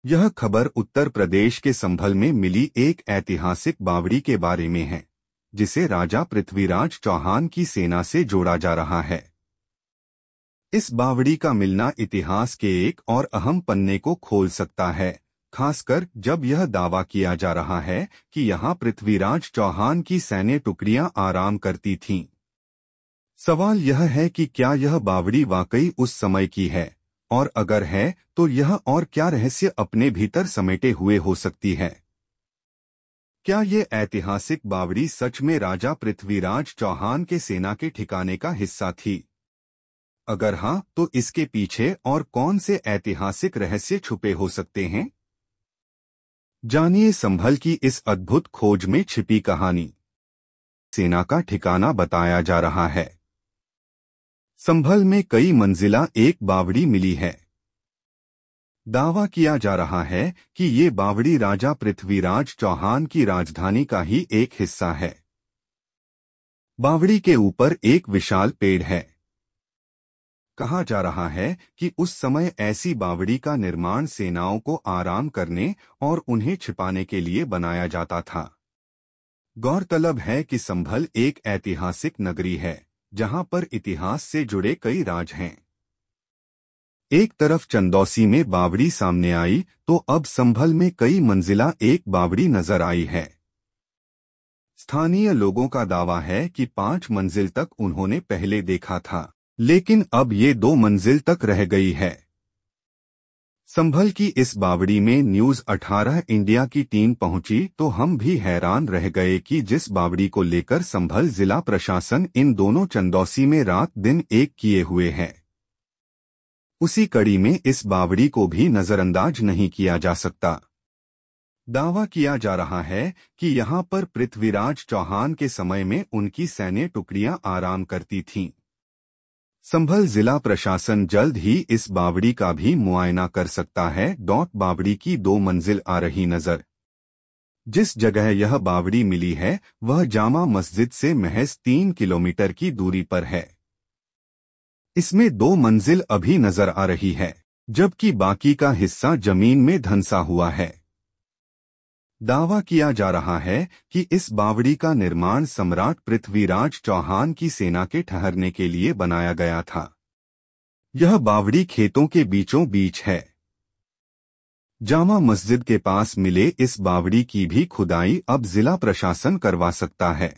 यह खबर उत्तर प्रदेश के संभल में मिली एक ऐतिहासिक बावड़ी के बारे में है, जिसे राजा पृथ्वीराज चौहान की सेना से जोड़ा जा रहा है। इस बावड़ी का मिलना इतिहास के एक और अहम पन्ने को खोल सकता है, खासकर जब यह दावा किया जा रहा है कि यहाँ पृथ्वीराज चौहान की सैन्य टुकड़ियां आराम करती थीं। सवाल यह है कि क्या यह बावड़ी वाकई उस समय की है, और अगर है तो यह और क्या रहस्य अपने भीतर समेटे हुए हो सकती है। क्या ये ऐतिहासिक बावड़ी सच में राजा पृथ्वीराज चौहान के सेना के ठिकाने का हिस्सा थी? अगर हाँ, तो इसके पीछे और कौन से ऐतिहासिक रहस्य छुपे हो सकते हैं? जानिए संभल की इस अद्भुत खोज में छिपी कहानी। सेना का ठिकाना बताया जा रहा है। संभल में कई मंजिला एक बावड़ी मिली है। दावा किया जा रहा है कि ये बावड़ी राजा पृथ्वीराज चौहान की राजधानी का ही एक हिस्सा है। बावड़ी के ऊपर एक विशाल पेड़ है। कहा जा रहा है कि उस समय ऐसी बावड़ी का निर्माण सेनाओं को आराम करने और उन्हें छिपाने के लिए बनाया जाता था। गौरतलब है कि संभल एक ऐतिहासिक नगरी है, जहां पर इतिहास से जुड़े कई राज हैं। एक तरफ चंदौसी में बावड़ी सामने आई, तो अब संभल में कई मंजिला एक बावड़ी नजर आई है। स्थानीय लोगों का दावा है कि 5 मंजिल तक उन्होंने पहले देखा था, लेकिन अब ये 2 मंजिल तक रह गई है। संभल की इस बावड़ी में न्यूज़ 18 इंडिया की टीम पहुंची तो हम भी हैरान रह गए कि जिस बावड़ी को लेकर संभल जिला प्रशासन इन दोनों चंदौसी में रात दिन एक किए हुए है, उसी कड़ी में इस बावड़ी को भी नजरअंदाज नहीं किया जा सकता। दावा किया जा रहा है कि यहाँ पर पृथ्वीराज चौहान के समय में उनकी सैन्य टुकड़ियां आराम करती थीं। संभल जिला प्रशासन जल्द ही इस बावड़ी का भी मुआयना कर सकता है। बावड़ी की 2 मंजिल आ रही नजर। जिस जगह यह बावड़ी मिली है वह जामा मस्जिद से महज 3 किलोमीटर की दूरी पर है। इसमें 2 मंजिल अभी नजर आ रही है, जबकि बाकी का हिस्सा जमीन में धंसा हुआ है। दावा किया जा रहा है कि इस बावड़ी का निर्माण सम्राट पृथ्वीराज चौहान की सेना के ठहरने के लिए बनाया गया था। यह बावड़ी खेतों के बीचों बीच है। जामा मस्जिद के पास मिले इस बावड़ी की भी खुदाई अब जिला प्रशासन करवा सकता है।